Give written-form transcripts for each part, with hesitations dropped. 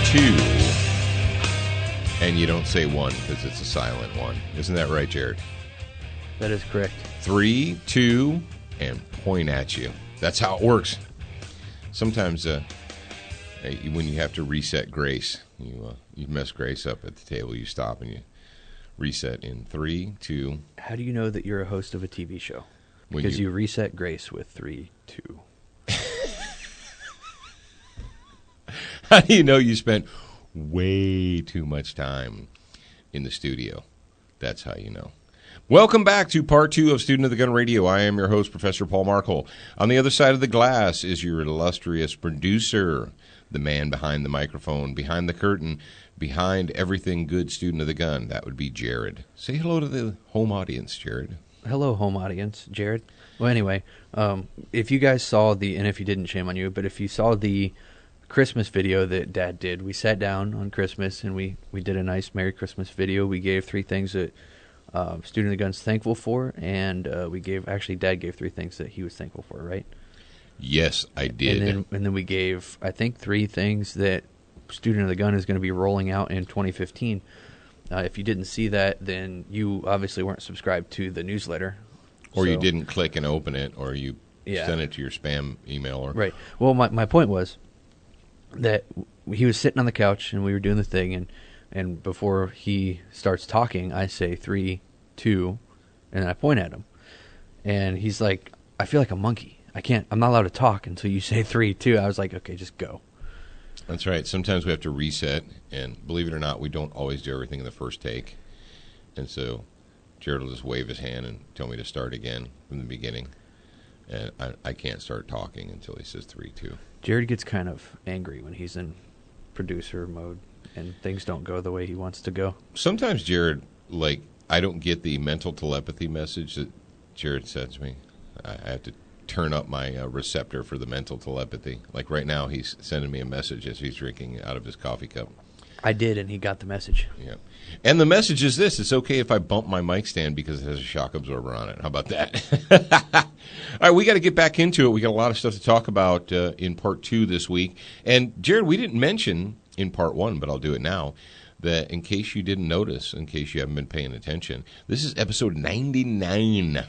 2. And you don't say 1 because it's a silent 1. Isn't that right, Jared? That is correct. 3, 2, and point at you. That's how it works. Sometimes when you have to reset Grace, you mess Grace up at the table, you stop and you reset in 3, 2. How do you know that you're a host of a TV show? Because you reset Grace with 3, 2. How do you know you spent way too much time in the studio? That's how you know. Welcome back to part 2 of Student of the Gun Radio. I am your host, Professor Paul Markle. On the other side of the glass is your illustrious producer, the man behind the microphone, behind the curtain, behind everything good Student of the Gun. That would be Jared. Say hello to the home audience, Jared. Hello, home audience, Jared. Well, anyway, if you guys saw and if you didn't, shame on you, but if you saw the Christmas video that Dad did, we sat down on Christmas and we did a nice Merry Christmas video. We gave 3 things that Student of the Gun's thankful for, and Dad gave 3 things that he was thankful for, right? Yes, I did. And then we gave, I think, 3 things that Student of the Gun is going to be rolling out in 2015. If you didn't see that, then you obviously weren't subscribed to the newsletter. Or you didn't click and open it, or you sent it to your spam email. Right. Well, my point was that he was sitting on the couch and we were doing the thing, and before he starts talking, I say 3, 2, and then I point at him. And he's like, I feel like a monkey. I'm not allowed to talk until you say 3, 2. I was like, okay, just go. That's right. Sometimes we have to reset, and believe it or not, we don't always do everything in the first take. And so Jared will just wave his hand and tell me to start again from the beginning. And I can't start talking until he says 3, 2. Jared gets kind of angry when he's in producer mode and things don't go the way he wants to go. Sometimes Jared, I don't get the mental telepathy message that Jared sends me. I have to turn up my receptor for the mental telepathy. Like right now, he's sending me a message as he's drinking out of his coffee cup. I did, and he got the message. Yeah. And the message is this: it's okay if I bump my mic stand because it has a shock absorber on it. How about that? All right, we got to get back into it. We got a lot of stuff to talk about in part 2 this week. And Jared, we didn't mention in part 1, but I'll do it now, that in case you didn't notice, in case you haven't been paying attention, this is episode 99.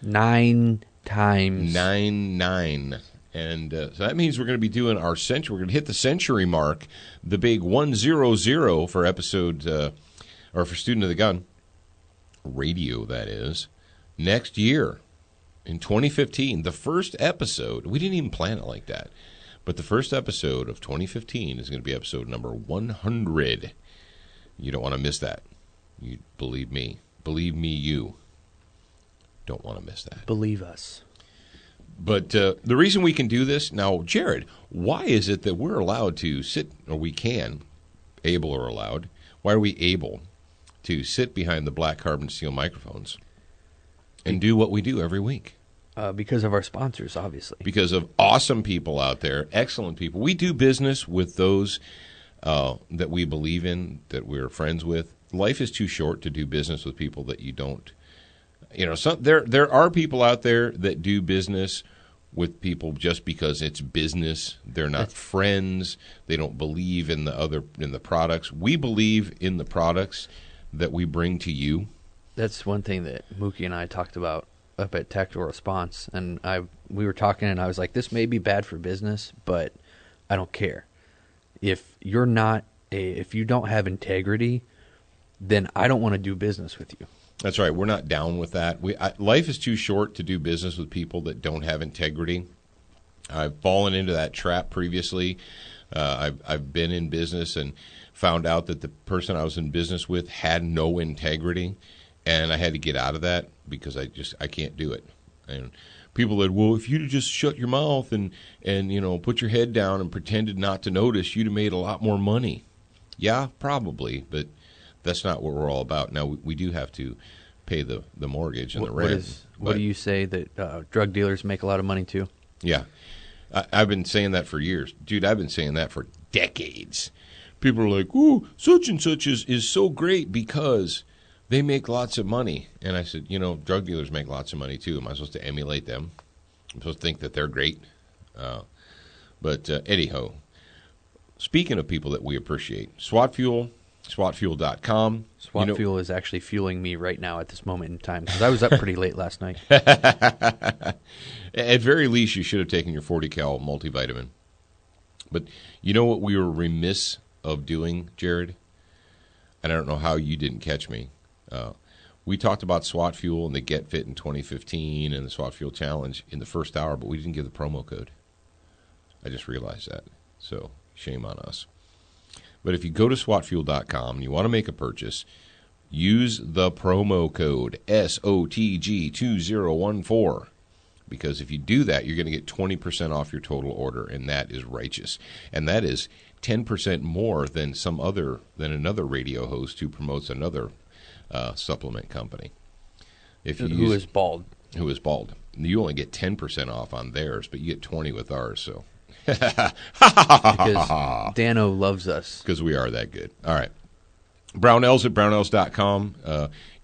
9 times. 99. And so that means we're going to be doing our century. We're going to hit the century mark, the big 100 for episode, or for Student of the Gun Radio, that is, next year in 2015. The first episode, we didn't even plan it like that, but the first episode of 2015 is going to be episode number 100. You don't want to miss that. You believe me. Believe me, you don't want to miss that. Believe us. But the reason we can do this now, Jared, why is it that we're allowed to sit, or we can, able or allowed, why are we able to sit behind the black carbon steel microphones and do what we do every week? Because of our sponsors, obviously. Because of awesome people out there, excellent people. We do business with those that we believe in, that we're friends with. Life is too short to do business with people that you don't. You know, there are people out there that do business with people just because it's business. They're not friends. They don't believe in the products. We believe in the products that we bring to you. That's one thing that Mookie and I talked about up at Tactical Response, and we were talking, and I was like, this may be bad for business, but I don't care. If you don't have integrity, then I don't want to do business with you. That's right. We're not down with that. Life is too short to do business with people that don't have integrity. I've fallen into that trap previously. I've been in business and found out that the person I was in business with had no integrity, and I had to get out of that because I can't do it. And people said, well, if you'd just shut your mouth and put your head down and pretended not to notice, you'd have made a lot more money. Yeah, probably, but that's not what we're all about. Now, we do have to pay the mortgage and the rent. What do you say that drug dealers make a lot of money too? Yeah. I've been saying that for years. Dude, I've been saying that for decades. People are like, ooh, such and such is so great because they make lots of money. And I said, drug dealers make lots of money too. Am I supposed to emulate them? I'm supposed to think that they're great? But anyhow, speaking of people that we appreciate, SWAT Fuel, SWATfuel.com. SWAT Fuel is actually fueling me right now at this moment in time because I was up pretty late last night. At very least, you should have taken your 40 cal multivitamin. But you know what we were remiss of doing, Jared? And I don't know how you didn't catch me. We talked about SWAT Fuel and the Get Fit in 2015 and the SWAT Fuel Challenge in the first hour, but we didn't give the promo code. I just realized that. So shame on us. But if you go to SWATfuel.com and you want to make a purchase, use the promo code SOTG2014. Because if you do that, you're going to get 20% off your total order, and that is righteous. And that is 10% more than another radio host who promotes another supplement company. Who is bald. Who is bald. You only get 10% off on theirs, but you get 20 with ours, so. Because Dano loves us. Because we are that good. All right. Brownells at brownells.com.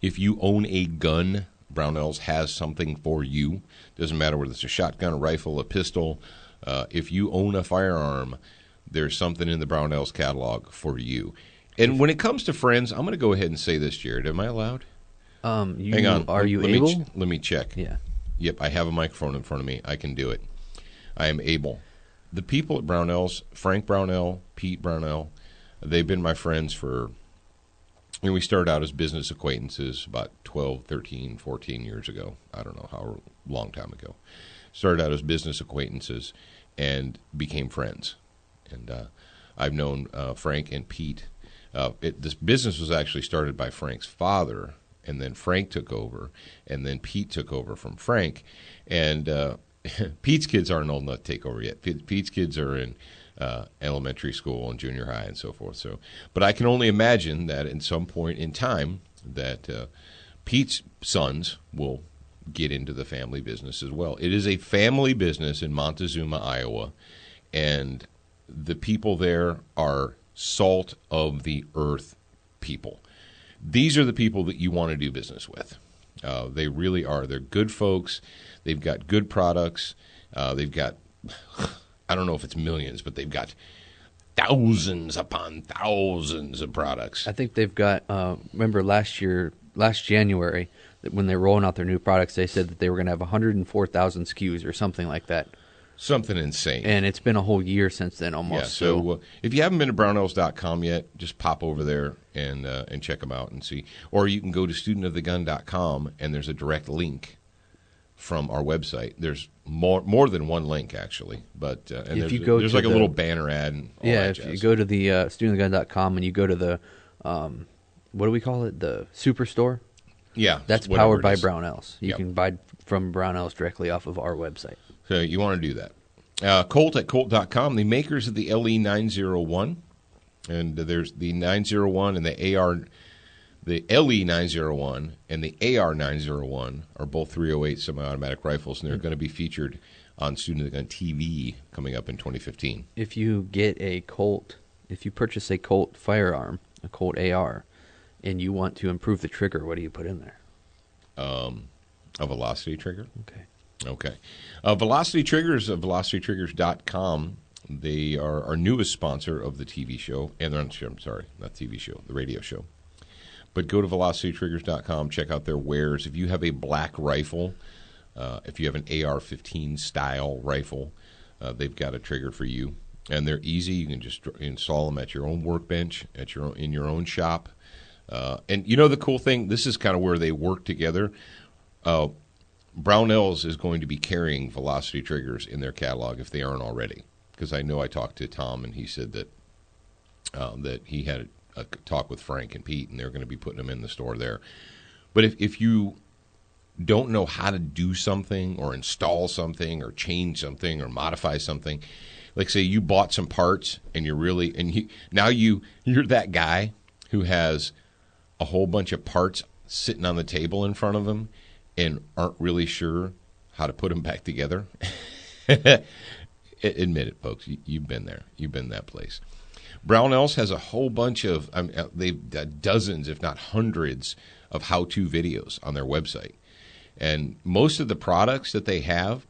If you own a gun, Brownells has something for you. Doesn't matter whether it's a shotgun, a rifle, a pistol. If you own a firearm, there's something in the Brownells catalog for you. And when it comes to friends, I'm going to go ahead and say this, Jared. Am I allowed? Hang on. Are you able? Let me check. Yeah. Yep, I have a microphone in front of me. I can do it. I am able. The people at Brownells, Frank Brownell, Pete Brownell, they've been my friends for, we started out as business acquaintances about 12, 13, 14 years ago. I don't know how long time ago. Started out as business acquaintances and became friends. And I've known Frank and Pete. This business was actually started by Frank's father, and then Frank took over, and then Pete took over from Frank. And Pete's kids aren't old enough to take over yet. Pete's kids are in elementary school and junior high and so forth. So, but I can only imagine that at some point in time that Pete's sons will get into the family business as well. It is a family business in Montezuma, Iowa, and the people there are salt of the earth people. These are the people that you want to do business with. They really are. They're good folks. They've got good products. They've got, I don't know if it's millions, but they've got thousands upon thousands of products. I think they've got, remember last January, when they were rolling out their new products, they said that they were going to have 104,000 SKUs or something like that. Something insane. And it's been a whole year since then almost. Yeah, so if you haven't been to brownells.com yet, just pop over there and check them out and see. Or you can go to studentofthegun.com, and there's a direct link from our website. There's more than one link, actually. But and if you go there's like a little banner ad. And all that if you go to the studentofthegun.com and you go to the, what do we call it, the Superstore? Yeah. That's powered by Brownells. You can buy from Brownells directly off of our website. So you want to do that. Colt at Colt.com, the makers of the LE901. And there's the 901 and the LE901 and the AR901 are both 308 semi-automatic rifles, and they're going to be featured on Student of the Gun TV coming up in 2015. If you purchase a Colt firearm, a Colt AR, and you want to improve the trigger, what do you put in there? A velocity trigger. Okay. Velocity Triggers of velocitytriggers.com. They are our newest sponsor of the TV show. And I'm sorry, not TV show, the radio show. But go to velocitytriggers.com, check out their wares. If you have a black rifle, if you have an AR-15 style rifle, they've got a trigger for you. And they're easy. You can just install them at your own workbench, in your own shop. And you know the cool thing? This is kind of where they work together. Brownells is going to be carrying Velocity Triggers in their catalog if they aren't already. Because I know I talked to Tom, and he said that that he had a talk with Frank and Pete, and they're going to be putting them in the store there. But if you don't know how to do something or install something or change something or modify something, like say you bought some parts and you're that guy who has a whole bunch of parts sitting on the table in front of him and aren't really sure how to put them back together. Admit it, folks. You've been there. You've been that place. Brownells has a whole bunch of, they've got dozens, if not hundreds, of how-to videos on their website. And most of the products that they have,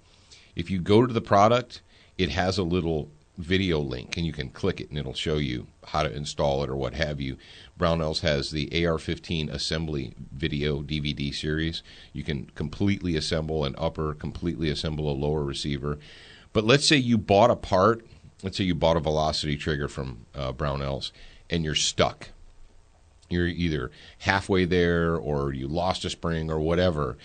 if you go to the product, it has a little video link, and you can click it, and it'll show you how to install it or what have you. Brownells has the AR-15 assembly video DVD series. You can completely assemble an upper, completely assemble a lower receiver. But let's say you bought a part. Let's say you bought a velocity trigger from Brownells, and you're stuck. You're either halfway there or you lost a spring or whatever.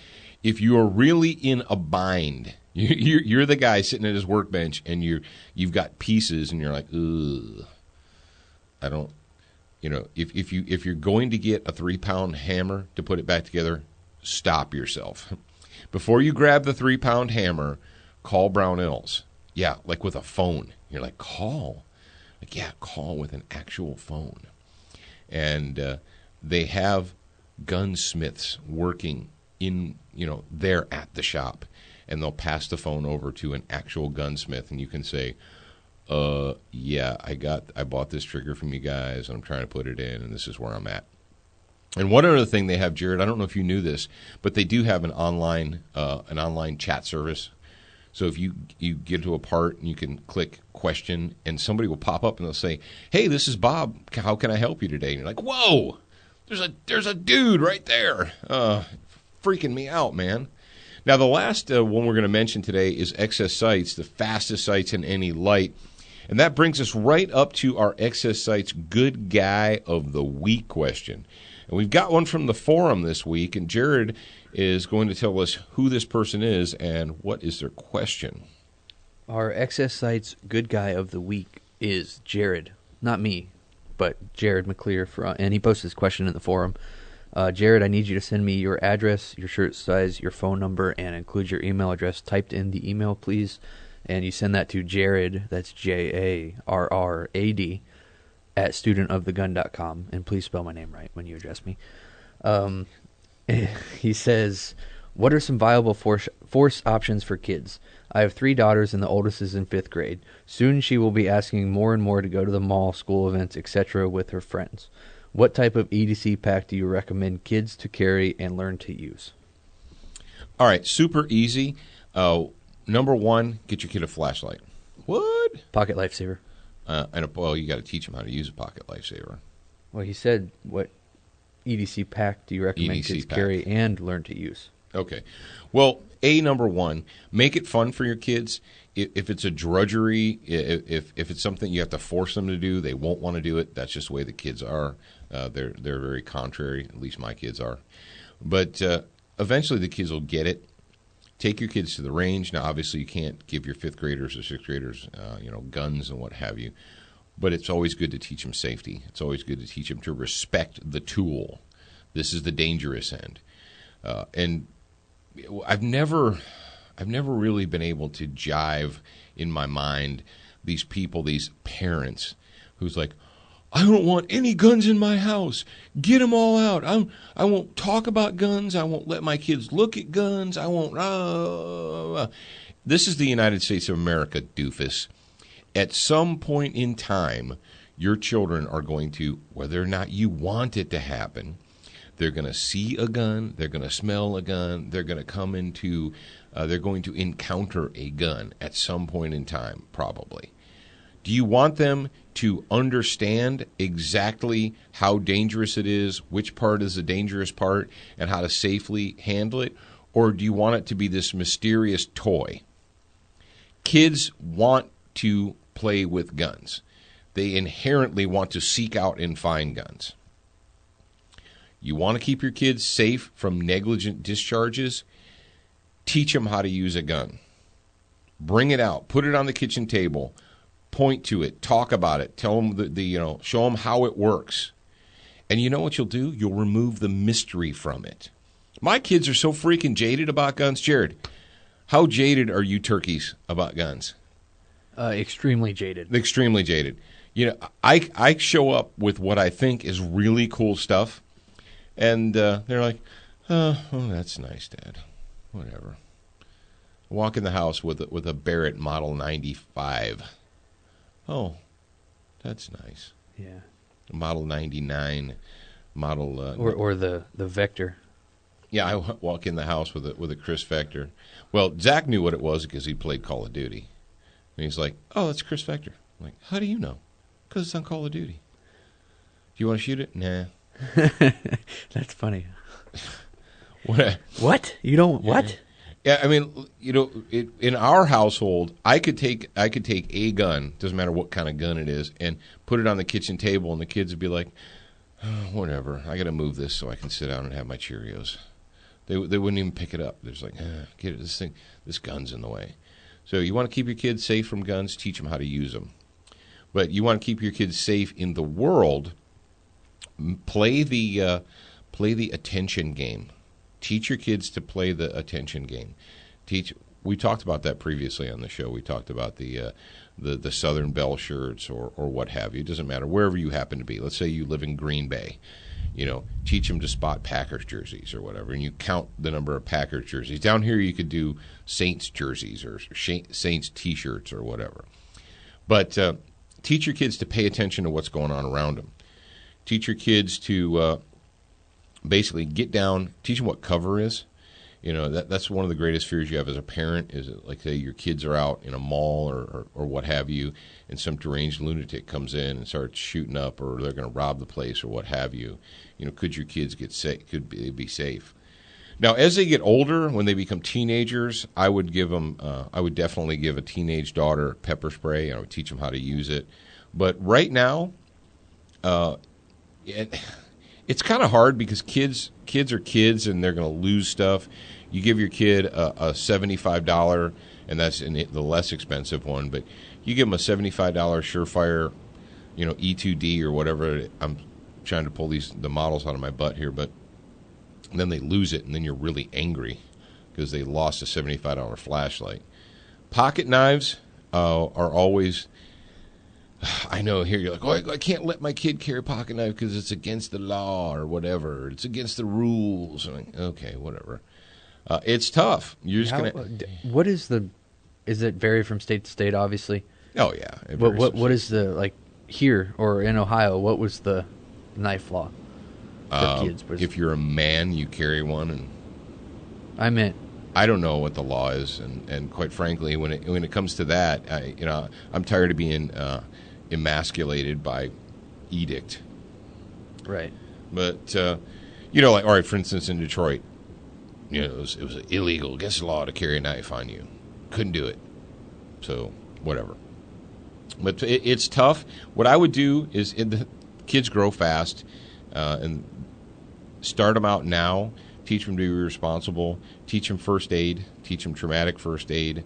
If you're really in a bind, you're the guy sitting at his workbench and you've got pieces and you're like, ugh, I don't, if you're going to get a 3-pound hammer to put it back together, stop yourself. Before you grab the 3-pound hammer, call Brownells. Yeah, like with a phone. You're like, call. Like, yeah, call with an actual phone. And they have gunsmiths working in, there at the shop. And they'll pass the phone over to an actual gunsmith, and you can say, yeah, I bought this trigger from you guys, and I'm trying to put it in, and this is where I'm at. And one other thing they have, Jared, I don't know if you knew this, but they do have an online chat service. So if you get to a part and you can click question, and somebody will pop up and they'll say, "Hey, this is Bob. How can I help you today?" And you're like, "Whoa, there's a dude right there, freaking me out, man." Now the last one we're going to mention today is XS Sights, the fastest sights in any light, and that brings us right up to our XS Sights Good Guy of the Week question. And we've got one from the forum this week, and Jared is going to tell us who this person is and what is their question. Our XS Sights Good Guy of the Week is Jared. Not me, but Jared McClear, and he posted this question in the forum. Jared, I need you to send me your address, your shirt size, your phone number, and include your email address typed in the email, please. And you send that to Jared, that's Jarrad, at studentofthegun.com. And please spell my name right when you address me. He says, what are some viable force options for kids? I have 3 daughters, and the oldest is in 5th grade. Soon she will be asking more and more to go to the mall, school events, etc. with her friends. What type of EDC pack do you recommend kids to carry and learn to use? All right, super easy. Number 1, get your kid a flashlight. What? Pocket Lifesaver. Well, you got to teach them how to use a Pocket Lifesaver. Well, he said, what EDC pack do you recommend kids carry and learn to use? Okay. Well, number 1, make it fun for your kids. If it's a drudgery, if it's something you have to force them to do, they won't want to do it. That's just the way the kids are. They're very contrary. At least my kids are. But eventually the kids will get it. Take your kids to the range. Now, obviously, you can't give your 5th graders or 6th graders, guns and what have you. But it's always good to teach them safety. It's always good to teach them to respect the tool. This is the dangerous end. And I've never really been able to jive in my mind these people, these parents, who's like, I don't want any guns in my house. Get them all out. I won't talk about guns. I won't let my kids look at guns. I won't. This is the United States of America, doofus. At some point in time, your children are going to, whether or not you want it to happen, they're going to see a gun. They're going to smell a gun. They're going to come into, they're going to encounter a gun at some point in time, probably. Do you want them to understand exactly how dangerous it is, which part is the dangerous part, and how to safely handle it? Or do you want it to be this mysterious toy? Kids want to play with guns. They inherently want to seek out and find guns. You want to keep your kids safe from negligent discharges? Teach them how to use a gun. Bring it out. Put it on the kitchen table. Point to it. Talk about it. Tell them show them how it works. And you know what you'll do? You'll remove the mystery from it. My kids are so freaking jaded about guns. Jared, how jaded are you turkeys about guns? Extremely jaded. Extremely jaded. I show up with what I think is really cool stuff. And they're like, oh, that's nice, Dad. Whatever. Walk in the house with a Barrett Model 95. Oh, that's nice. Yeah. Model 99, model... or the Vector. Yeah, I walk in the house with a Chris Vector. Well, Zach knew what it was because he played Call of Duty. And he's like, oh, that's Chris Vector. I'm like, how do you know? Because it's on Call of Duty. Do you want to shoot it? Nah. That's funny. What? What? You don't what? Yeah, I mean, in our household, I could take a gun, doesn't matter what kind of gun it is, and put it on the kitchen table, and the kids would be like, oh, whatever, I got to move this so I can sit down and have my Cheerios. They wouldn't even pick it up. They're just like, get it, this gun's in the way. So you want to keep your kids safe from guns, teach them how to use them. But you want to keep your kids safe in the world, play the attention game. Teach your kids to play the attention game. We talked about that previously on the show. We talked about the Southern Bell shirts or what have you. It doesn't matter wherever you happen to be. Let's say you live in Green Bay. Teach them to spot Packers jerseys or whatever, and you count the number of Packers jerseys. Down here, you could do Saints jerseys or Saints T-shirts or whatever. But teach your kids to pay attention to what's going on around them. Teach your kids to basically get down, teach them what cover is. That's one of the greatest fears you have as a parent is that, like, say your kids are out in a mall or what have you, and some deranged lunatic comes in and starts shooting up, or they're going to rob the place or what have you. Could your kids get safe? Could they be safe? Now, as they get older, when they become teenagers, I would give them. I would definitely give a teenage daughter pepper spray. I would teach them how to use it. But right now, it's kind of hard because kids are kids and they're going to lose stuff. You give your kid a $75, and that's the less expensive one, but you give them a $75 Surefire, E2D or whatever. I'm trying to pull the models out of my butt here, but then they lose it, and then you're really angry because they lost a $75 flashlight. Pocket knives are always... I know here you're like, oh, I can't let my kid carry a pocket knife because it's against the law or whatever. It's against the rules. I'm like, okay, whatever. It's tough. You're just What is is it vary from state to state, obviously? Oh, yeah. What is here or in Ohio, what was the knife law for kids? If you're a man, you carry one. And I don't know what the law is. And quite frankly, when it comes to that, I'm tired of being emasculated by edict. Right. But, all right, for instance, in Detroit, it was illegal against the law to carry a knife on you. Couldn't do it. So, whatever. But it's tough. What I would do is, the kids grow fast, and start them out now. Teach them to be responsible. Teach them first aid. Teach them traumatic first aid.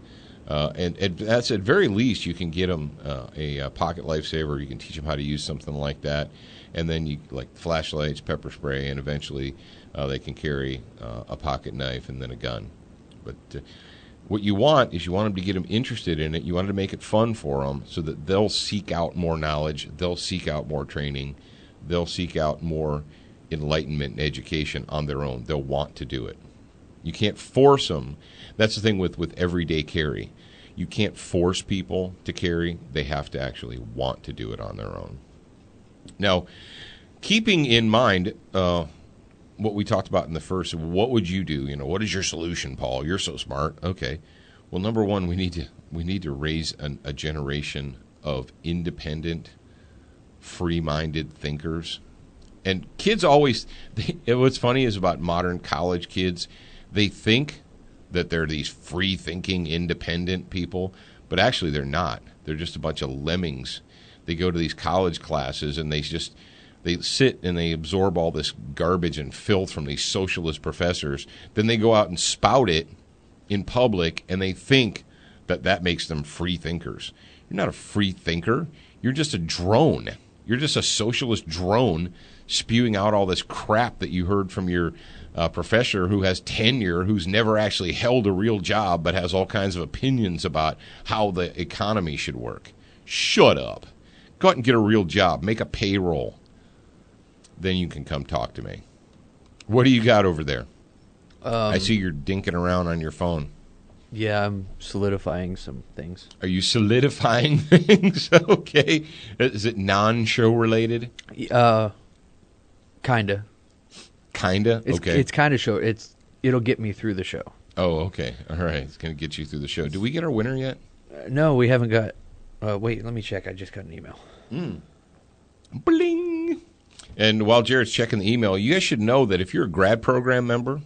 And that's at very least you can get them a pocket lifesaver. You can teach them how to use something like that. And then you like flashlights, pepper spray, and eventually they can carry a pocket knife and then a gun. But what you want is them to get them interested in it. You want to make it fun for them so that they'll seek out more knowledge. They'll seek out more training. They'll seek out more enlightenment and education on their own. They'll want to do it. You can't force them. That's the thing with everyday carry. You can't force people to carry. They have to actually want to do it on their own. Now, keeping in mind what we talked about in the first, what would you do? What is your solution, Paul? You're so smart. Okay. Well, number one, we need to raise a generation of independent, free-minded thinkers. And kids always, what's funny is about modern college kids, they think that they're these free-thinking, independent people, but actually they're not. They're just a bunch of lemmings. They go to these college classes and they sit and they absorb all this garbage and filth from these socialist professors. Then they go out and spout it in public, and they think that makes them free thinkers. You're not a free thinker. You're just a drone. You're just a socialist drone spewing out all this crap that you heard from your professor who has tenure, who's never actually held a real job, but has all kinds of opinions about how the economy should work. Shut up. Go out and get a real job. Make a payroll. Then you can come talk to me. What do you got over there? I see you're dinking around on your phone. Yeah, I'm solidifying some things. Are you solidifying things? Okay. Is it non-show related? Kinda. Kinda? Okay. It's kind of show. It'll get me through the show. Oh, okay. All right. It's going to get you through the show. Did we get our winner yet? No, we haven't got Wait, let me check. I just got an email. Bling. And while Jared's checking the email, you guys should know that if you're a grad program member,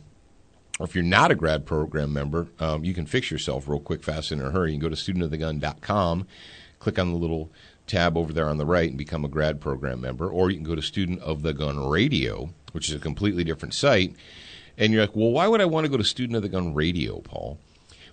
or if you're not a grad program member, you can fix yourself real quick, fast, and in a hurry. You can go to studentofthegun.com, click on the little tab over there on the right and become a grad program member. Or you can go to Student of the Gun Radio, which is a completely different site. And you're like, well, why would I want to go to Student of the Gun Radio, Paul?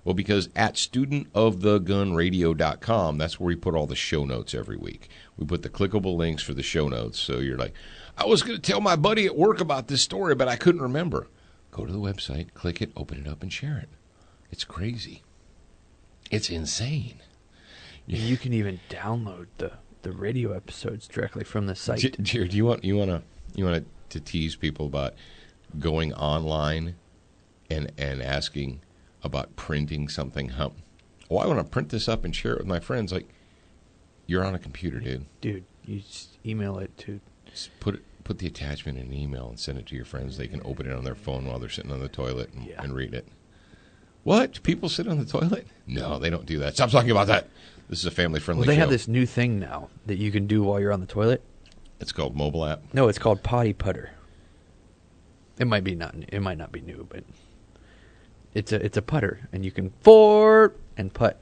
Well, because at studentofthegunradio.com, that's where we put all the show notes every week. We put the clickable links for the show notes. So you're like, I was going to tell my buddy at work about this story, but I couldn't remember. Go to the website, click it, open it up, and share it. It's crazy. It's insane. And you can even download the radio episodes directly from the site. Jared, you want to tease people about going online and asking about printing something? I want to print this up and share it with my friends. Like, you're on a computer, dude. Dude, you just email it to. Just put the attachment in an email and send it to your friends. They can open it on their phone while they're sitting on the toilet and read it. What? People sit on the toilet? No, they don't do that. Stop talking about that. This is a family-friendly show. Well, they have this new thing now that you can do while you're on the toilet. It's called mobile app? No, it's called Potty Putter. It might not be new, but it's a putter, and you can fort and putt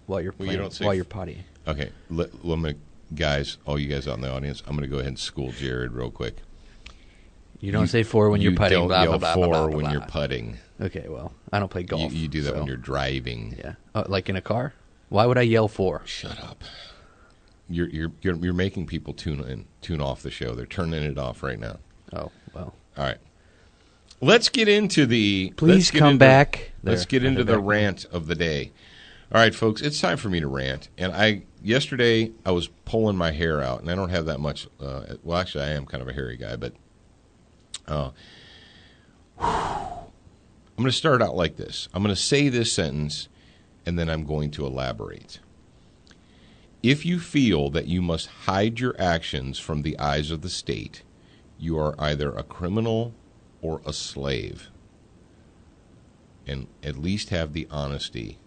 while you're playing, while you're potty. Okay, let me, guys, all you guys out in the audience, I'm going to go ahead and school Jared real quick. You don't say four when you're putting. You don't blah, yell blah, four blah, blah, blah, when blah. you're putting. Okay, well, I don't play golf. You do that when you're driving. Yeah, like in a car. Why would I yell four? Shut up. You're making people tune off the show. They're turning it off right now. Oh well. All right. Let's get into the. Please come back. Let's get into the rant of the day. All right, folks, it's time for me to rant. And yesterday I was pulling my hair out, and I don't have that much. Well, actually, I am kind of a hairy guy, but I'm going to start out like this. I'm going to say this sentence, and then I'm going to elaborate. If you feel that you must hide your actions from the eyes of the state, you are either a criminal or a slave. And at least have the honesty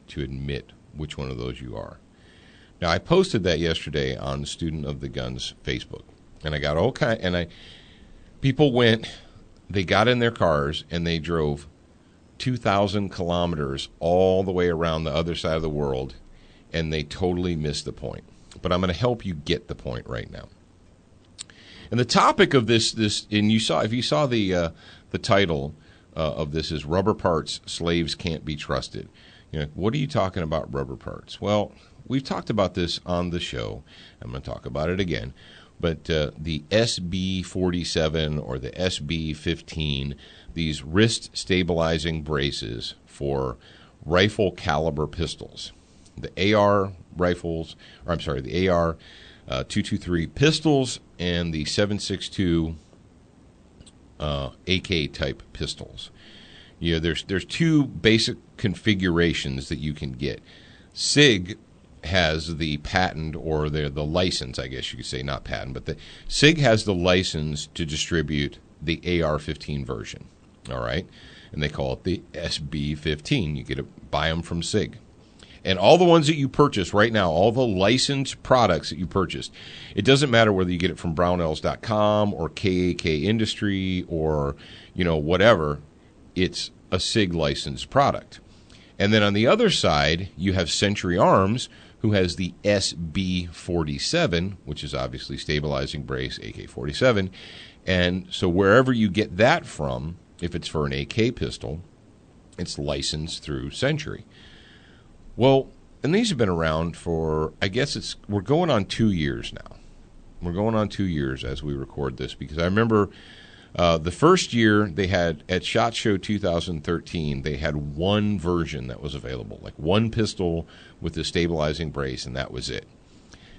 to admit which one of those you are. Now, I posted that yesterday on Student of the Gun's Facebook, and I got all kind. And people went, they got in their cars and they drove 2,000 kilometers all the way around the other side of the world, and they totally missed the point. But I'm going to help you get the point right now. And the topic of this, and if you saw the title of this is Rubber Parts, Slaves Can't Be Trusted. You know, what are you talking about, rubber parts? Well, we've talked about this on the show. I'm going to talk about it again. But the SB47 or the SB15, these wrist stabilizing braces for rifle caliber pistols. The AR rifles, or I'm sorry, the AR 223 pistols and the 7.62 AK type pistols. You know, there's two basic configurations that you can get. SIG has the patent or the license, I guess you could say, not patent, but the SIG has the license to distribute the AR-15 version. All right, and they call it the SB-15. You get to buy them from SIG. And all the ones that you purchase right now, all the licensed products that you purchased, it doesn't matter whether you get it from Brownells.com or KAK Industry or, whatever, it's a SIG licensed product. And then on the other side, you have Century Arms, who has the SB47, which is obviously stabilizing brace, AK-47. And so wherever you get that from, if it's for an AK pistol, it's licensed through Century. Well, and these have been around for, I guess we're going on 2 years now. We're going on 2 years as we record this, because I remember the first year they had, at SHOT Show 2013, they had one version that was available, like one pistol with the stabilizing brace, and that was it.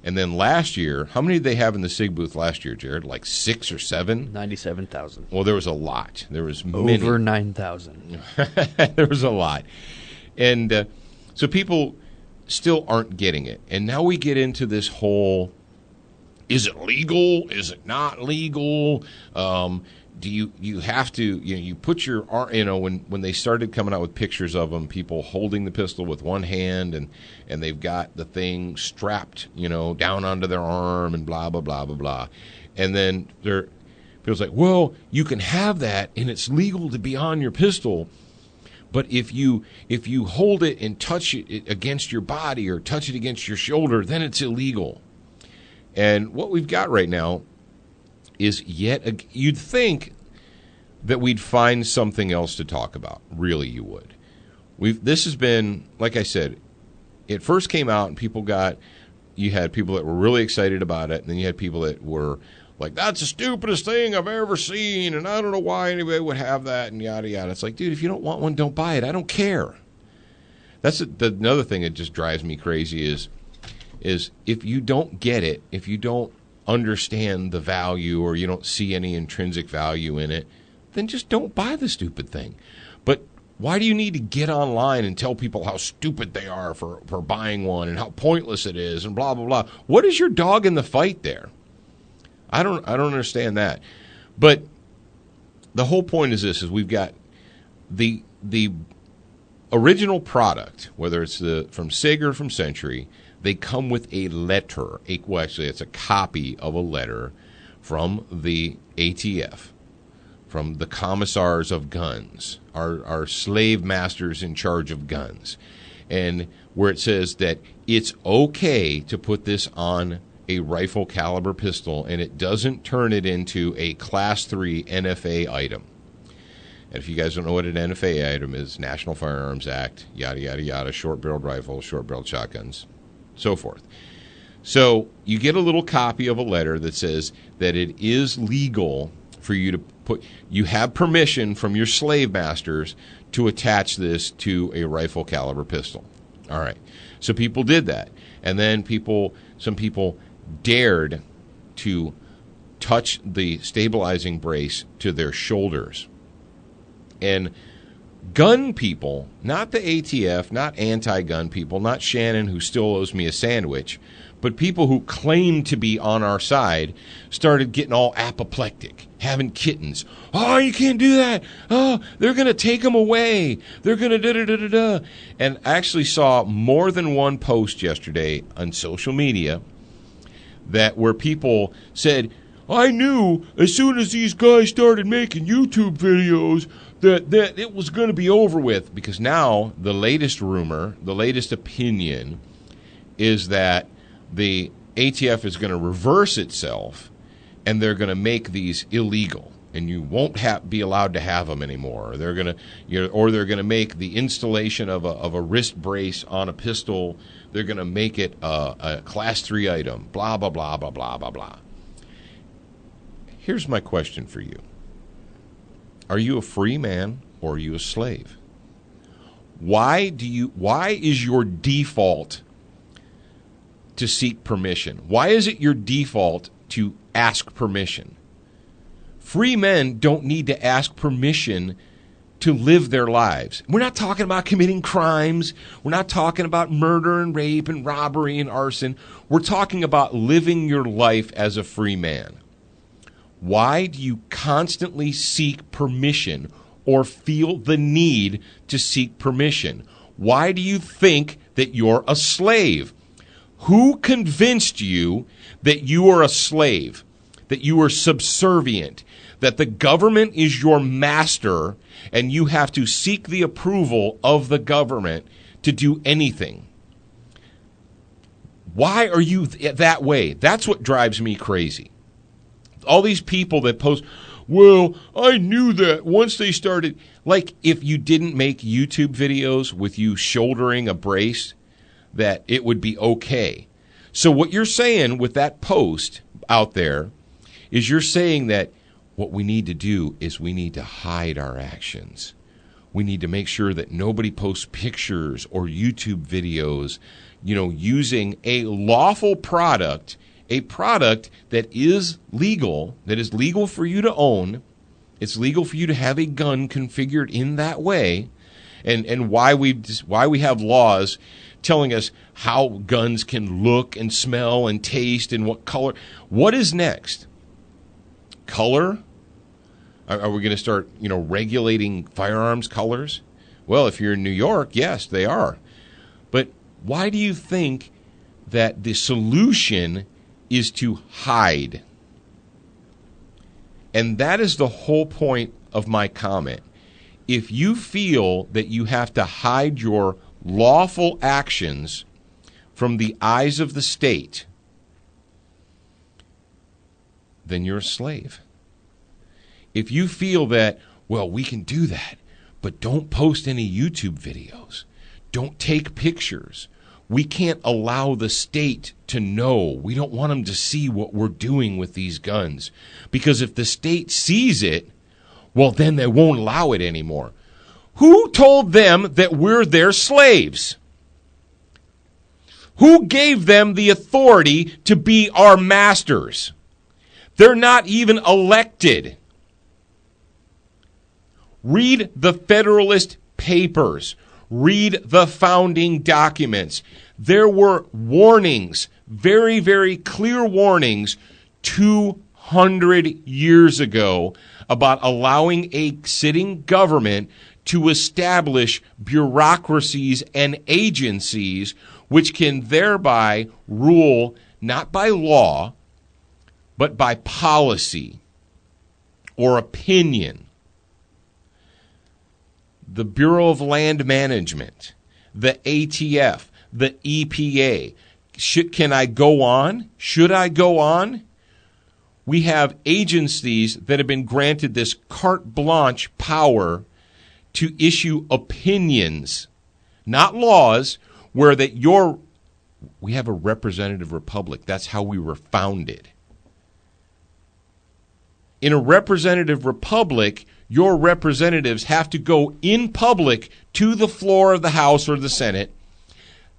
And then last year, how many did they have in the SIG booth last year, Jared? Like 6 or 7? 97,000. Well, there was a lot. There was many. Over 9,000. There was a lot. And so people still aren't getting it. And now we get into this whole, is it legal? Is it not legal? do you have to, you put your arm, when they started coming out with pictures of them, people holding the pistol with one hand and they've got the thing strapped, down onto their arm and blah, blah, blah, blah, blah. And then people's like, well, you can have that and it's legal to be on your pistol. But if you hold it and touch it against your body or touch it against your shoulder, then it's illegal. And what we've got right now is you'd think that we'd find something else to talk about. Really, you would. This has been, like I said, it first came out and you had people that were really excited about it, and then you had people that were like, that's the stupidest thing I've ever seen, and I don't know why anybody would have that, and yada, yada. It's like, dude, if you don't want one, don't buy it. I don't care. That's another thing that just drives me crazy is if you don't get it, if you don't understand the value or you don't see any intrinsic value in it, then just don't buy the stupid thing. But why do you need to get online and tell people how stupid they are for buying one and how pointless it is and blah, blah, blah? What is your dog in the fight there? I don't understand that. But the whole point is this, is we've got the original product, whether it's from SIG or from Century, they come with a letter. Actually, it's a copy of a letter from the ATF, from the commissars of guns, our slave masters in charge of guns, and where it says that it's okay to put this on a rifle caliber pistol and it doesn't turn it into a Class 3 NFA item. And if you guys don't know what an NFA item is, National Firearms Act, yada, yada, yada, short-barreled rifles, short-barreled shotguns, so forth. So you get a little copy of a letter that says that it is legal for you to you have permission from your slave masters to attach this to a rifle caliber pistol. All right. So people did that. And then some people dared to touch the stabilizing brace to their shoulders. And gun people, not the ATF, not anti-gun people, not Shannon, who still owes me a sandwich, but people who claim to be on our side started getting all apoplectic, having kittens. Oh, you can't do that. Oh, they're going to take them away. They're going to da-da-da-da-da. And I actually saw more than one post yesterday on social media where people said, I knew as soon as these guys started making YouTube videos that it was going to be over with, because now the latest rumor, the latest opinion is that the ATF is going to reverse itself and they're going to make these illegal and you won't be allowed to have them anymore. Or they're going to make the installation of a wrist brace on a pistol. They're going to make it a Class 3 item. Blah, blah, blah, blah, blah, blah, blah. Here's my question for you. Are you a free man or are you a slave? Why is your default to seek permission? Why is it your default to ask permission? Free men don't need to ask permission to live their lives. We're not talking about committing crimes. We're not talking about murder and rape and robbery and arson. We're talking about living your life as a free man. Why do you constantly seek permission or feel the need to seek permission? Why do you think that you're a slave? Who convinced you that you are a slave, that you are subservient, that the government is your master and you have to seek the approval of the government to do anything? Why are you that way? That's what drives me crazy. All these people that post, well, I knew that once they started, like if you didn't make YouTube videos with you shouldering a brace, that it would be okay. So what you're saying with that post out there is you're saying that what we need to do is we need to hide our actions. We need to make sure that nobody posts pictures or YouTube videos, using a lawful product, a product that is legal for you to own. It's legal for you to have a gun configured in that way, and why we have laws telling us how guns can look and smell and taste and what color. What is next? Color? Are we going to start, regulating firearms colors? Well, if you're in New York, yes, they are. But why do you think that the solution is to hide? And that is the whole point of my comment. If you feel that you have to hide your lawful actions from the eyes of the state, then you're a slave. If you feel that, well, we can do that, but don't post any YouTube videos, don't take pictures, we can't allow the state to know, we don't want them to see what we're doing with these guns, because if the state sees it, well, then they won't allow it anymore. Who told them that we're their slaves? Who gave them the authority to be our masters? They're not even elected. Read the Federalist Papers. Read the founding documents. There were warnings, very, very clear warnings, 200 years ago about allowing a sitting government to establish bureaucracies and agencies which can thereby rule not by law, but by policy or opinion. The Bureau of Land Management, the ATF, the EPA. Can I go on? Should I go on? We have agencies that have been granted this carte blanche power to issue opinions, not laws, where we have a representative republic. That's how we were founded. In a representative republic, your representatives have to go in public to the floor of the House or the Senate.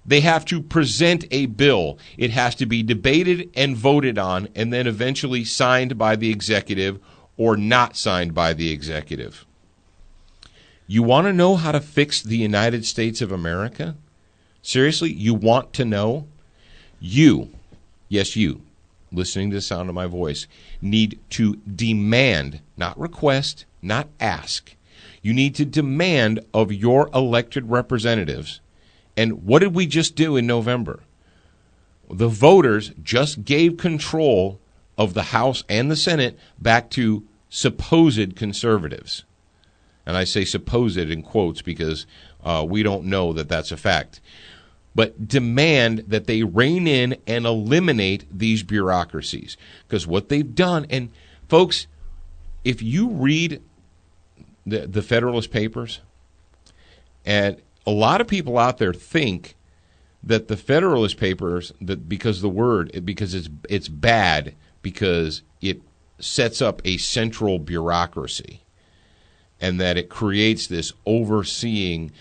They have to present a bill. It has to be debated and voted on, and then eventually signed by the executive or not signed by the executive. You want to know how to fix the United States of America? Seriously, you want to know? You, listening to the sound of my voice, need to demand, not request, not ask. You need to demand of your elected representatives. And what did we just do in November? The voters just gave control of the House and the Senate back to supposed conservatives. And I say supposed in quotes because we don't know that that's a fact. But demand that they rein in and eliminate these bureaucracies. Because what they've done, and folks, if you read the Federalist Papers, and a lot of people out there think that the Federalist Papers, that because it's bad because it sets up a central bureaucracy, and that it creates this overseeing,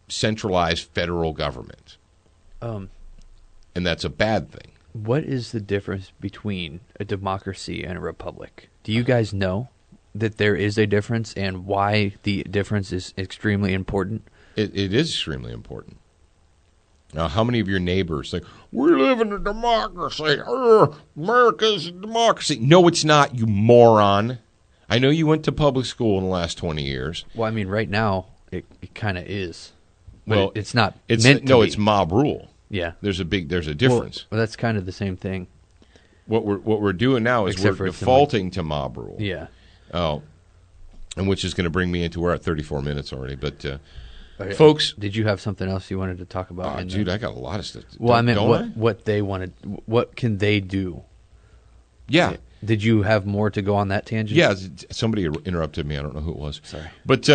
centralized federal government. And that's a bad thing. What is the difference between a democracy and a republic? Do you guys know that there is a difference and why the difference is extremely important? It is extremely important. Now, how many of your neighbors think, we live in a democracy, America's a democracy? No, it's not, you moron. I know you went to public school in the last 20 years. Well, I mean, right now, it kind of is. But Well, it's not meant to be. it's mob rule. Yeah. There's a difference. Well, that's kind of the same thing. What we're doing now is Except for we're it's defaulting to mob rule. Yeah. Oh, and which is going to bring me into, we're at 34 minutes already. But Okay. folks, Did you have something else you wanted to talk about? dude, I got a lot of stuff. Well, I meant don't what they wanted. What can they do? Yeah. Did you have more to go on that tangent? Yeah, somebody interrupted me. I don't know who it was. Sorry. But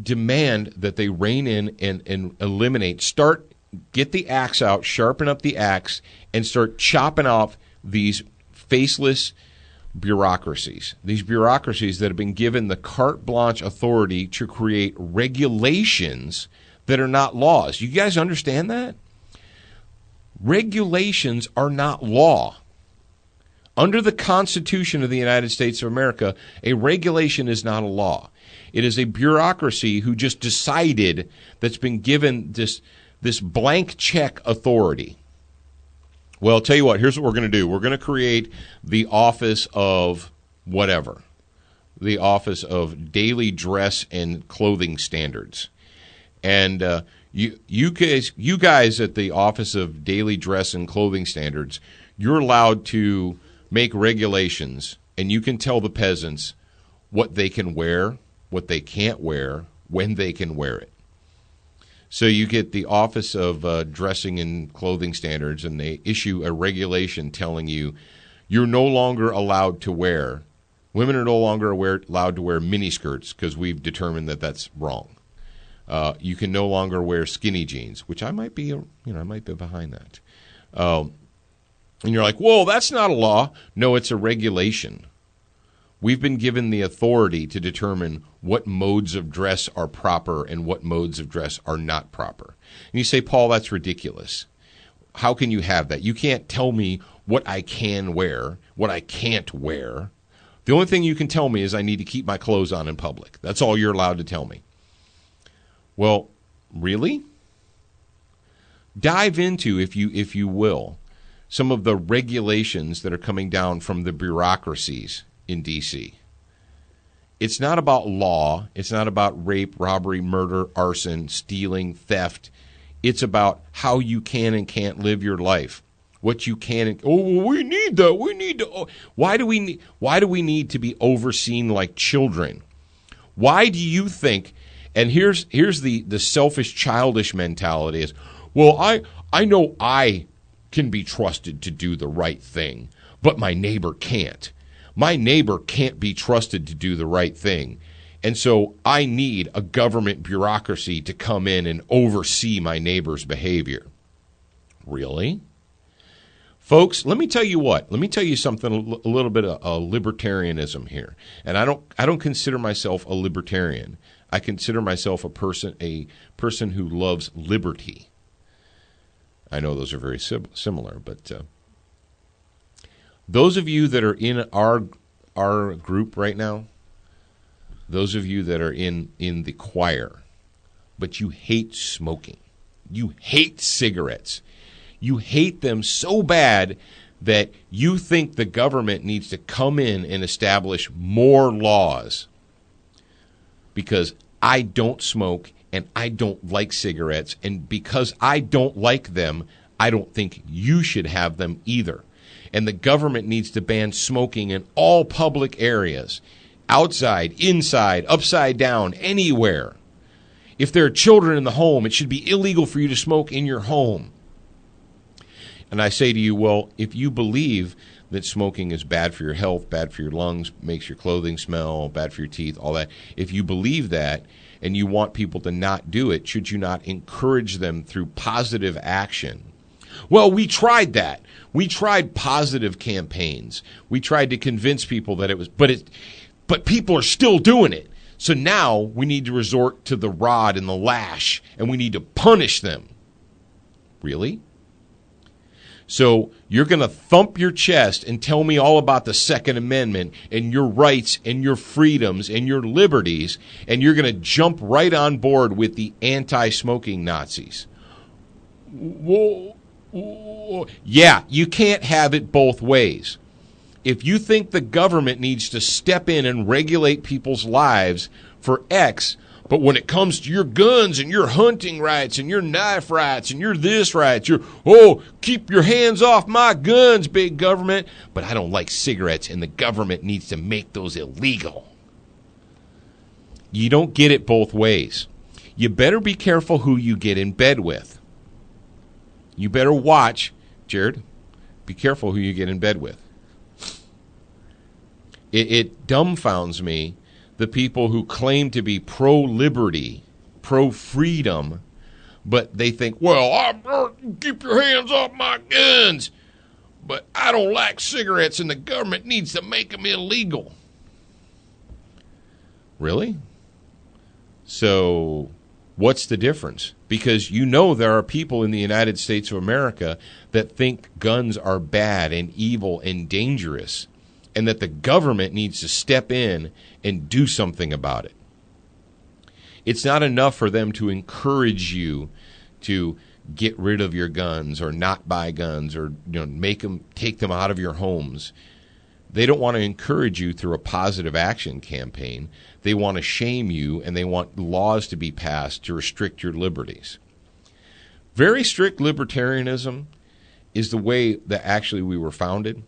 demand that they rein in and eliminate, get the axe out, sharpen up the axe, and start chopping off these faceless bureaucracies. These bureaucracies that have been given the carte blanche authority to create regulations that are not laws. You guys understand that? Regulations are not law. Under the Constitution of the United States of America, a regulation is not a law. It is a bureaucracy who just decided, that's been given this blank check authority. Well, I'll tell you what, here's what we're going to do. We're going to create the Office of whatever, the Office of Daily Dress and Clothing Standards. And you guys at the Office of Daily Dress and Clothing Standards, you're allowed to make regulations, and you can tell the peasants what they can wear, what they can't wear, when they can wear it. So you get the Office of Dressing and Clothing Standards, and they issue a regulation telling you you're no longer allowed to wear, women are no longer allowed to wear miniskirts because we've determined that that's wrong. You can no longer wear skinny jeans, which I might be behind that. And you're like, whoa, that's not a law. No, it's a regulation. We've been given the authority to determine what modes of dress are proper and what modes of dress are not proper. And you say, Paul, that's ridiculous. How can you have that? You can't tell me what I can wear, what I can't wear. The only thing you can tell me is I need to keep my clothes on in public. That's all you're allowed to tell me. Well, really? Dive into, if you will, some of the regulations that are coming down from the bureaucracies in D.C. It's not about law. It's not about rape, robbery, murder, arson, stealing, theft. It's about how you can and can't live your life. What you can and we need that. We need to. Why do we need to be overseen like children? Why do you think? And here's the selfish, childish mentality is, well, I know I can be trusted to do the right thing, but my neighbor can't. My neighbor can't be trusted to do the right thing. And so I need a government bureaucracy to come in and oversee my neighbor's behavior. Really? Folks, let me tell you what. Let me tell you something, a little bit of libertarianism here. And I don't consider myself a libertarian. I consider myself a person who loves liberty. I know those are very similar, but those of you that are in our group right now, those of you that are in the choir, but you hate smoking, you hate cigarettes, you hate them so bad that you think the government needs to come in and establish more laws because I don't smoke and I don't like cigarettes, and because I don't like them, I don't think you should have them either. And the government needs to ban smoking in all public areas, outside, inside, upside down, anywhere. If there are children in the home, it should be illegal for you to smoke in your home. And I say to you, well, if you believe that smoking is bad for your health, bad for your lungs, makes your clothing smell, bad for your teeth, all that, if you believe that and you want people to not do it, should you not encourage them through positive action? Well, we tried that. We tried positive campaigns. We tried to convince people that it was, but people are still doing it. So now we need to resort to the rod and the lash, and we need to punish them. Really? So you're going to thump your chest and tell me all about the Second Amendment and your rights and your freedoms and your liberties, and you're going to jump right on board with the anti-smoking Nazis. Whoa. Yeah, you can't have it both ways. If you think the government needs to step in and regulate people's lives for X, but when it comes to your guns and your hunting rights and your knife rights and your this rights, keep your hands off my guns, big government, but I don't like cigarettes and the government needs to make those illegal. You don't get it both ways. You better be careful who you get in bed with. You better watch, Jared, be careful who you get in bed with. It dumbfounds me, the people who claim to be pro-liberty, pro-freedom, but they think, well, keep your hands off my guns, but I don't like cigarettes and the government needs to make them illegal. Really? So what's the difference? Because you know there are people in the United States of America that think guns are bad and evil and dangerous, and that the government needs to step in and do something about it. It's not enough for them to encourage you to get rid of your guns or not buy guns or take them out of your homes. They don't want to encourage you through a positive action campaign. They want to shame you, and they want laws to be passed to restrict your liberties. Very strict libertarianism is the way that actually we were founded.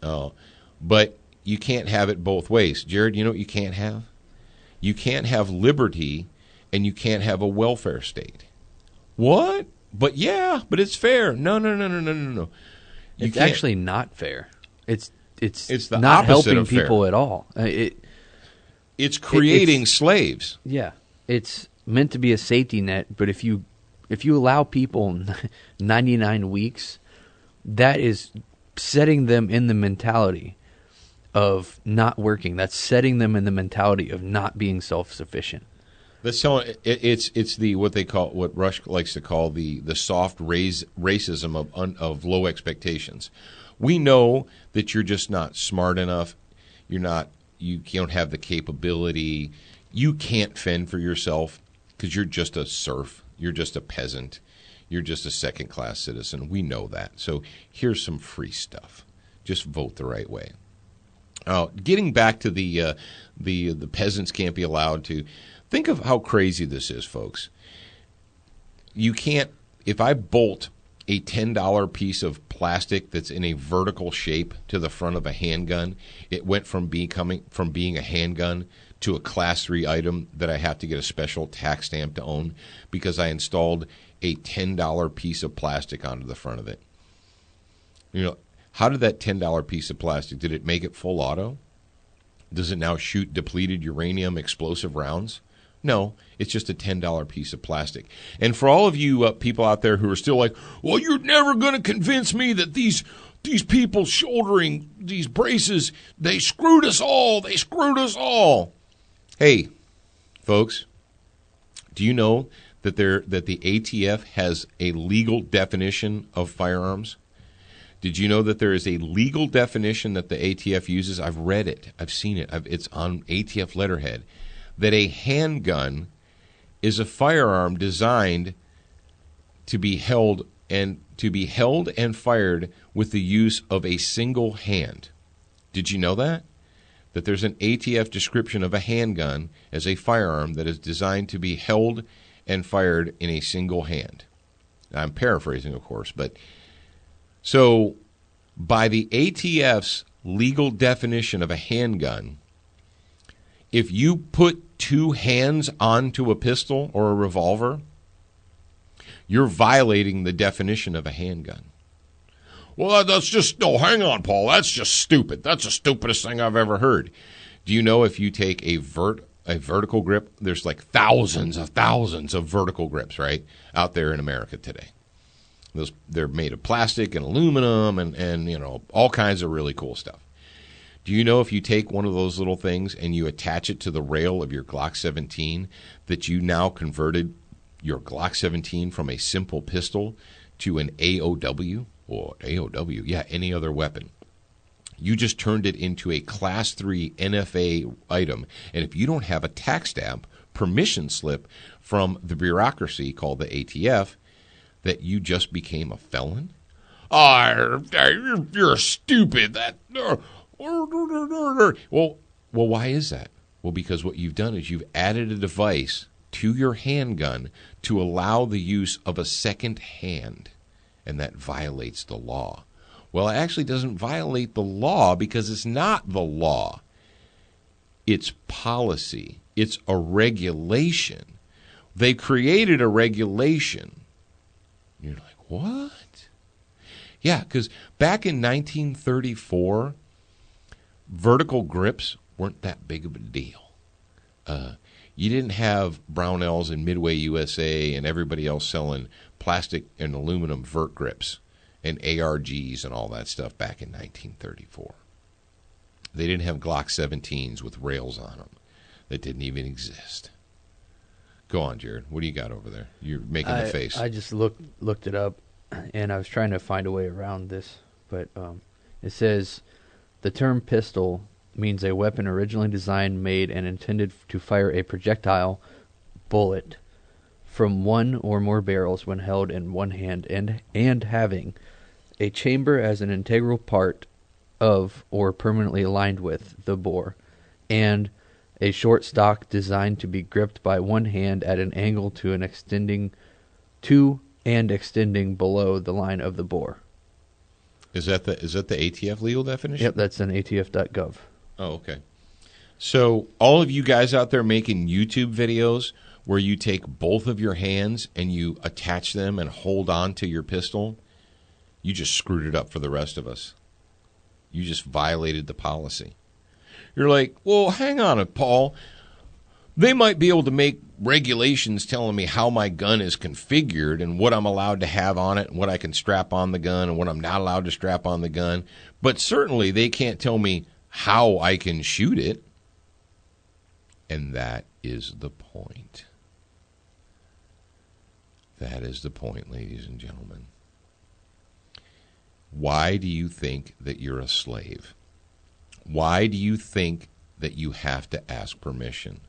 But you can't have it both ways. Jared, you know what you can't have? You can't have liberty and you can't have a welfare state. What? But it's fair. No. It's actually not fair. It's the not opposite helping of fair. people at all. It's creating slaves. Yeah, it's meant to be a safety net, but if you allow people 99 weeks, that is setting them in the mentality of not working. That's setting them in the mentality of not being self-sufficient. That's telling it's the what Rush likes to call the soft racism of low expectations. We know that you're just not smart enough. You don't have the capability. You can't fend for yourself because you're just a serf. You're just a peasant. You're just a second-class citizen. We know that. So here's some free stuff. Just vote the right way. Getting back to the peasants can't be allowed to. Think of how crazy this is, folks. You can't. If I bolt a $10 piece of plastic that's in a vertical shape to the front of a handgun, it went from being a handgun to a Class 3 item that I have to get a special tax stamp to own because I installed a $10 piece of plastic onto the front of it. You know, how did that $10 piece of plastic, did it make it full auto? Does it now shoot depleted uranium explosive rounds? No, it's just a $10 piece of plastic. And for all of you people out there who are still like, well, you're never going to convince me that these people shouldering these braces, they screwed us all. They screwed us all. Hey, folks, do you know that the ATF has a legal definition of firearms? Did you know that there is a legal definition that the ATF uses? I've read it. I've seen it. It's on ATF letterhead. That a handgun is a firearm designed to be held and fired with the use of a single hand. Did you know that? That there's an ATF description of a handgun as a firearm that is designed to be held and fired in a single hand. Now, I'm paraphrasing, of course, but so by the ATF's legal definition of a handgun, if you put two hands onto a pistol or a revolver, you're violating the definition of a handgun. Well, that's just, no, hang on, Paul. That's just stupid. That's the stupidest thing I've ever heard. Do you know if you take a vertical grip, there's like thousands of vertical grips, right, out there in America today. They're made of plastic and aluminum and you know, all kinds of really cool stuff. Do you know if you take one of those little things and you attach it to the rail of your Glock 17 that you now converted your Glock 17 from a simple pistol to an AOW? Or AOW, yeah, any other weapon. You just turned it into a Class 3 NFA item. And if you don't have a tax stamp, permission slip from the bureaucracy called the ATF, that you just became a felon? You're stupid. Well, why is that? Well, because what you've done is you've added a device to your handgun to allow the use of a second hand, and that violates the law. Well, it actually doesn't violate the law because it's not the law. It's policy. It's a regulation. They created a regulation. You're like, what? Yeah, because back in 1934, vertical grips weren't that big of a deal. You didn't have Brownells and Midway USA and everybody else selling plastic and aluminum vert grips and ARGs and all that stuff back in 1934. They didn't have Glock 17s with rails on them that didn't even exist. Go on, Jared. What do you got over there? You're making the face. I just looked it up, and I was trying to find a way around this, but it says the term pistol means a weapon originally designed, made, and intended to fire a projectile bullet from one or more barrels when held in one hand and having a chamber as an integral part of or permanently aligned with the bore, and a short stock designed to be gripped by one hand at an angle to extending below the line of the bore. Is that the ATF legal definition? Yep, that's on atf.gov. Oh, okay. So all of you guys out there making YouTube videos where you take both of your hands and you attach them and hold on to your pistol, you just screwed it up for the rest of us. You just violated the policy. You're like, well, hang on, Paul. They might be able to make regulations telling me how my gun is configured and what I'm allowed to have on it and what I can strap on the gun and what I'm not allowed to strap on the gun. But certainly they can't tell me how I can shoot it. And that is the point. That is the point, ladies and gentlemen. Why do you think that you're a slave? Why do you think that you have to ask permission?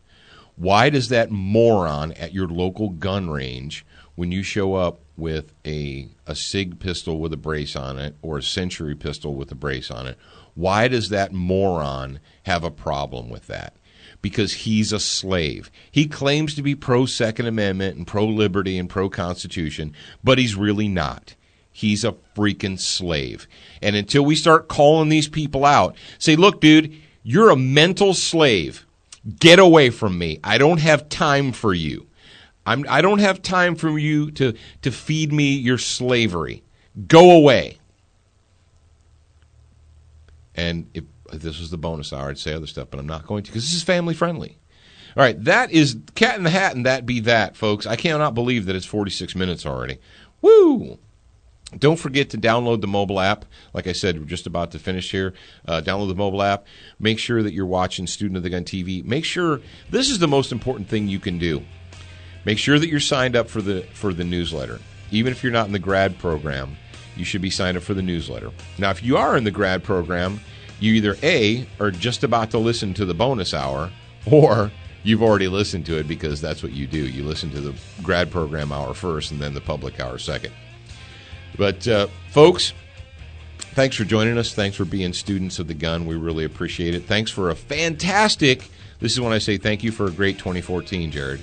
Why does that moron at your local gun range, when you show up with a SIG pistol with a brace on it or a Century pistol with a brace on it, why does that moron have a problem with that? Because he's a slave. He claims to be pro-Second Amendment and pro-liberty and pro-Constitution, but he's really not. He's a freaking slave. And until we start calling these people out, say, look, dude, you're a mental slave. Get away from me. I don't have time for you. I don't have time for you to feed me your slavery. Go away. And if this was the bonus hour, I'd say other stuff, but I'm not going to because this is family friendly. All right, that is Cat in the Hat, and that be that, folks. I cannot believe that it's 46 minutes already. Woo! Don't forget to download the mobile app. Like I said, we're just about to finish here. Download the mobile app. Make sure that you're watching Student of the Gun TV. Make sure, this is the most important thing you can do. Make sure that you're signed up for the newsletter. Even if you're not in the grad program, you should be signed up for the newsletter. Now, if you are in the grad program, you either A, are just about to listen to the bonus hour, or you've already listened to it because that's what you do. You listen to the grad program hour first and then the public hour second. But, folks, thanks for joining us. Thanks for being students of the gun. We really appreciate it. Thanks for a fantastic, this is when I say thank you for a great 2014, Jared,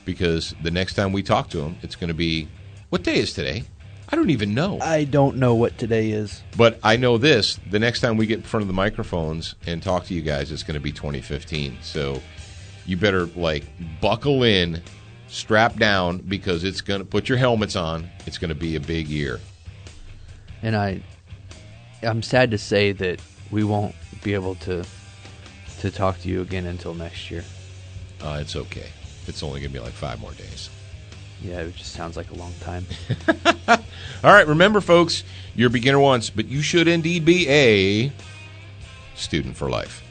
because the next time we talk to him, it's going to be, what day is today? I don't even know. I don't know what today is. But I know this, the next time we get in front of the microphones and talk to you guys, it's going to be 2015. So you better, buckle in, strap down, because it's going to put your helmets on. It's going to be a big year. And I'm sad to say that we won't be able to talk to you again until next year. It's okay. It's only going to be 5 more days. Yeah, it just sounds like a long time. All right, remember, folks, you're a beginner once, but you should indeed be a student for life.